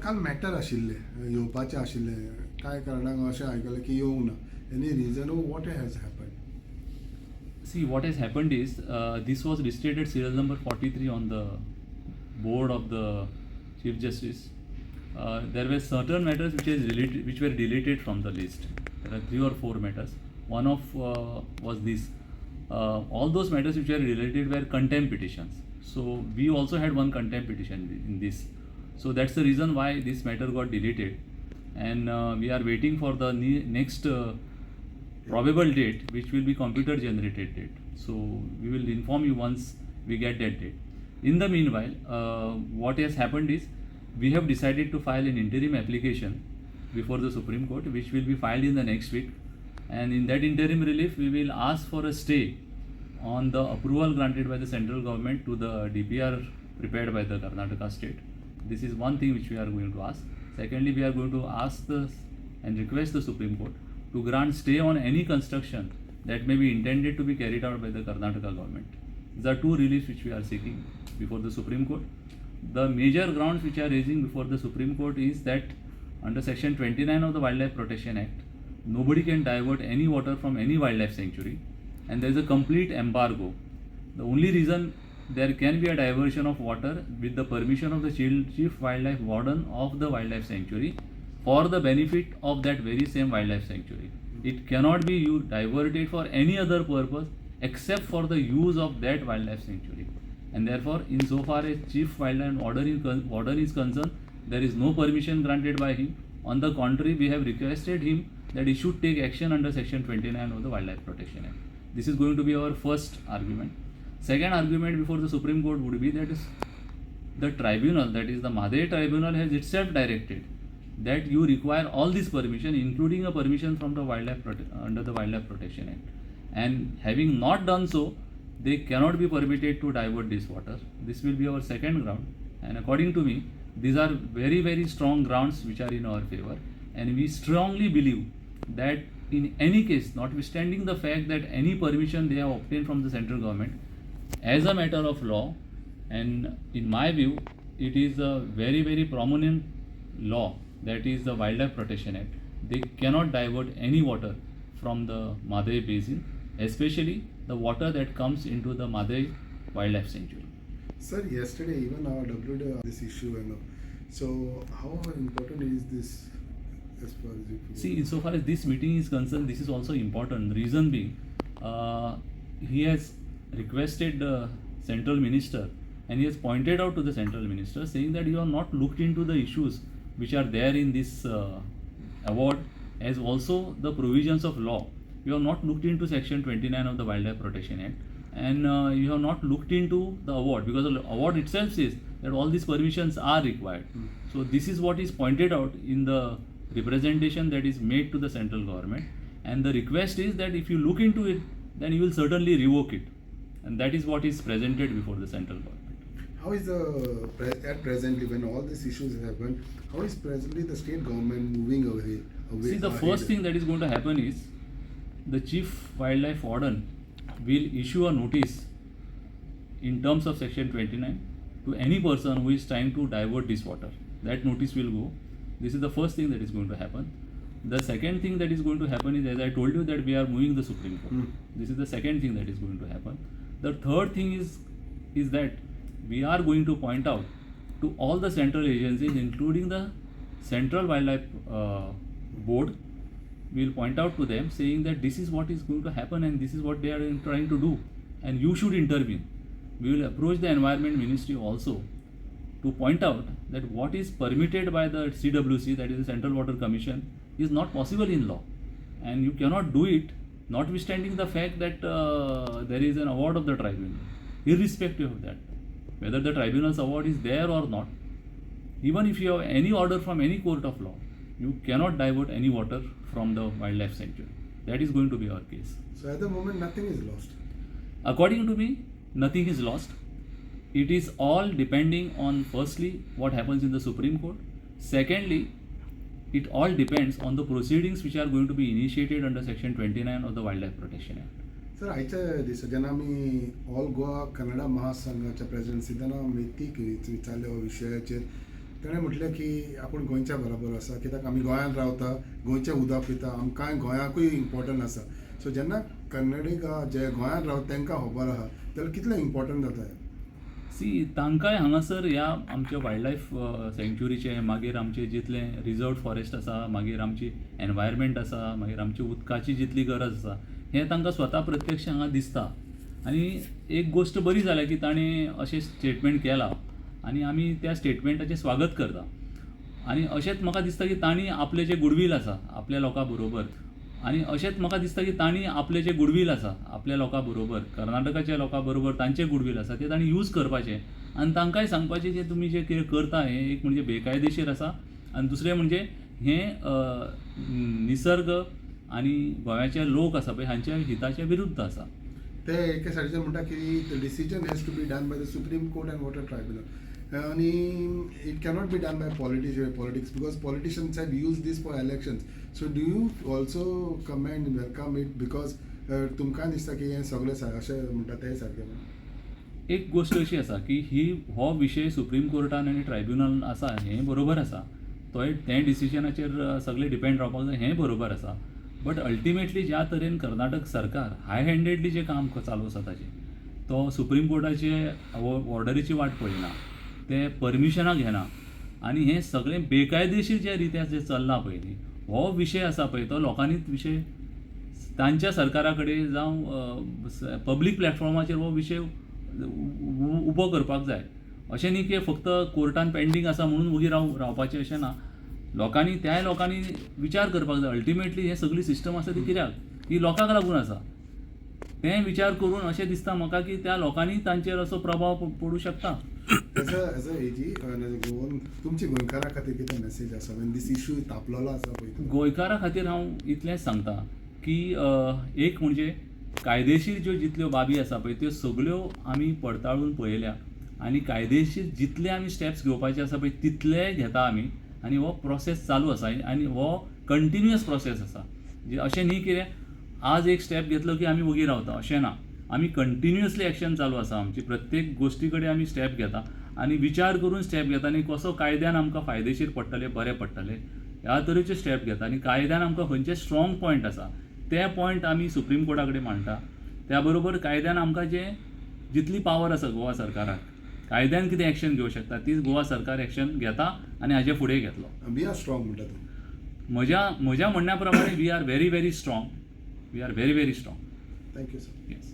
काल मॅटर आशिल्ले येवपाचे आशिल्ले काय कारणाक अशें आयकलें की येवंक ना any region what has happen? See, what has happened is this was listed at serial number 43 on the board of the Chief Justice. There were certain matters which were deleted from the list. There are 3 or 4 matters. One of was this. All those matters which were related were contempt petitions. So we also had one contempt petition in this. So that's the reason why this matter got deleted, and we are waiting for the next probable date, which will be computer generated date. So we will inform you once we get that date. In the meanwhile, what has happened is we have decided to file an interim application before the Supreme Court, which will be filed in the next week, and in that interim relief we will ask for a stay on the approval granted by the central government to the DPR prepared by the Karnataka state. This is one thing which we are going to ask. Secondly, we are going to ask and request the Supreme Court to grant stay on any construction that may be intended to be carried out by the Karnataka government. These are 2 reliefs which we are seeking before the Supreme Court. The major grounds which are raising before the Supreme Court is that under section 29 of the Wildlife Protection Act, nobody can divert any water from any wildlife sanctuary, and there is a complete embargo. The only reason there can be a diversion of water with the permission of the chief wildlife warden of the wildlife sanctuary for the benefit of that very same wildlife sanctuary. It cannot be diverted for any other purpose except for the use of that wildlife sanctuary. And therefore, insofar as chief wildlife warden is concerned, there is no permission granted by him. On the contrary, we have requested him that he should take action under section 29 of the Wildlife Protection Act. This is going to be our first argument. Second argument before the Supreme Court would be that the tribunal, that is the Mhadei tribunal, has itself directed that you require all this permission, including a permission from the under the Wildlife Protection Act. And having not done so, they cannot be permitted to divert this water. This will be our second ground. And according to me, these are very, very strong grounds which are in our favor. And we strongly believe that in any case, notwithstanding the fact that any permission they have obtained from the central government, as a matter of law, and in my view, it is a very, very prominent law, that is the Wildlife Protection Act. They cannot divert any water from the Mhadei basin, especially the water that comes into the Mhadei Wildlife Sanctuary. Sir, yesterday even our WD this issue, so how important is this as far as you feel? See, insofar as this meeting is concerned, this is also important. Reason being, he has requested the central minister, and he has pointed out to the central minister saying that you have not looked into the issues which are there in this award, as also the provisions of law. You have not looked into section 29 of the Wildlife Protection Act, and you have not looked into the award, because the award itself says that all these permissions are required. So this is what is pointed out in the representation that is made to the central government, and the request is that if you look into it, then you will certainly revoke it, and that is what is presented before the central government. How is at presently, when all these issues happen, how is presently the state government moving away? See, the first thing that is going to happen is the chief wildlife warden will issue a notice in terms of section 29 to any person who is trying to divert this water. That notice will go. This is the first thing that is going to happen. The second thing that is going to happen is, as I told you, that we are moving the Supreme Court. This is the second thing that is going to happen. The third thing is that we are going to point out to all the central agencies, including the Central Wildlife Board. We will point out to them saying that this is what is going to happen and this is what they are trying to do, and you should intervene. We will approach the Environment Ministry also to point out that what is permitted by the CWC, that is the Central Water Commission, is not possible in law, and you cannot do it notwithstanding the fact that there is an award of the tribunal. Irrespective of that, whether the tribunal's award is there or not, even if you have any order from any court of law, you cannot divert any water from the wildlife sanctuary. That is going to be our case. So at the moment, nothing is lost. According to me, nothing is lost. It is all depending on, firstly, what happens in the Supreme Court. Secondly, it all depends on the proceedings which are going to be initiated under section 29 of the Wildlife Protection Act. Sir आयच्या दिसा जेन्ना आमी all Goa Kannada महासंघाच्या president सिद्धना मेथीक विचारले हो विशयाचेर ताणें म्हटलें की आपूण गोंयच्या बरोबर आसा, कित्याक आमी गोंयांत रावता, गोंयचें उदक पिता, आमकांय गोंयाकूय इम्पॉर्टंट आसा. सो जेन्ना कन्नडीक जे गोंयांत रावता तांकां खबर आहा जाल्यार कितलें इम्पॉर्टंट जाता हें. सी तांकांय हांगासर ह्या आमच्या वायल्ड लायफ सँक्च्युरीचे, मागीर आमचे जितलें रिजर्व फॉरेस्ट आसा, मागीर आमची एनवायरमेंट आसा, मागीर आमची उदकाची जितली गरज आसा, हें तांकां स्वता प्रत्यक्ष हांगा दिसता. आनी एक गोश्ट बरी जाल्या की ताणें अशें स्टेटमेंट केलां आनी आमी त्या स्टेटमेंटाचें स्वागत करता. आनी अशेंच म्हाका दिसता की तांणी आपलें जें गुडवील आसा आपल्या लोकां बरोबर, आनी अशेंच म्हाका दिसता की तांणी आपलें जें गुडवील आसा आपल्या लोकां बरोबर, कर्नाटकाच्या लोकां बरोबर तांचें गुडवील आसा तें तांणी यूज करपाचें आनी तांकांय सांगपाचें जे तुमी जें कितें करता हें एक म्हणजे बेकायदेशीर आसा आनी दुसरें म्हणजे हें निसर्ग आनी गोंयाचे लोक आसा पळय हांच्या हिताच्या विरुद्ध आसा. ते एके सायडीच्यान म्हणटा की the decision has to be done by the supreme court and water tribunal आणि it cannot be done by politics because politicians have use these for elections. So do you also commend welcome it because तुमकां दिसता की हें सगळें अशें म्हणटा तें सारकें. एक गोष्ट अशी आसा की हो विशय सुप्रीम कोर्टान आनी ट्रायब्युनल आसा हें बरोबर आसा, तें डिसिजनाचेर सगळें डिपेंड रावपाक जाय हें बरोबर आसा. बट अल्टिमेटली ज्या तरेन कर्नाटक सरकार हाय हँडेडली जें काम चालू आसा ताचें, तो सुप्रीम कोर्टाचे ऑर्डरीची वाट पळयना, ते परमिशनां घेना आनी हें सगळें बेकायदेशीर ज्या रित्या जें चल्लां पळय न्ही, हो विशय आसा पळय तो लोकांनीच विशय तांच्या सरकारा कडेन जावं पब्लीक प्लॅटफॉर्माचेर हो विशय उबो करपाक जाय. अशें न्ही की फक्त कोर्टान पेंडींग आसा म्हणून उगी रावपाचें अशें ना. त्या लोकांनी विचार करपाक जाय अल्टिमेटली हें सगळी सिस्टम आसा ती कित्याक, ही लोकांक लागून आसा. तें विचार करून अशें दिसता म्हाका की त्या लोकांनी तांचेर असो प्रभाव पडूं शकता. एज अ एजी गोवन तुमची गोंयकारां खातीर कितें मॅसेज आसा वेन दीस इशू तापलेलो आसा पळय. गोंयकारां खातीर हांव इतलेंच सांगता की एक म्हणजे कायदेशीर ज्यो जितल्यो बाबी आसा पळय त्यो सगळ्यो आमी पडताळून पळयल्या आनी कायदेशीर जितले आमी स्टेप्स घेवपाचे आसा पळय तितले घेता आमी. आनी हो प्रोसेस चालू आसा आनी हो कंटिन्युअस प्रोसेस आसा. अशें न्ही की आज एक स्टेप घेतलो की आमी वगी रावता अशें ना. आमी कंटिन्युअसली एक्शन चालू आसा आमची. प्रत्येक गोश्टी कडेन आमी स्टेप घेता आनी विचार करून स्टेप घेता आनी कसो कायद्यान आमकां फायदेशीर पडटलें बरें पडटलें ह्या तरेचे स्टेप घेता. आनी कायद्यान आमकां खंयचे स्ट्रॉंग पॉयंट आसा ते पॉयंट आमी सुप्रीम कोर्टा कडेन मांडटा. त्या बरोबर कायद्यान आमकां जितली पावर आसा गोवा सरकाराक कायद्यान कितें एक्शन घेवंक शकता ती गोवा सरकार एक्शन घेता आनी हाजे फुडें घेतलो. वी आर स्ट्रॉंग म्हणटा तूं. म्हज्या म्हणण्या प्रमाणे we are very very strong. We are very very strong. Thank you sir. Yes.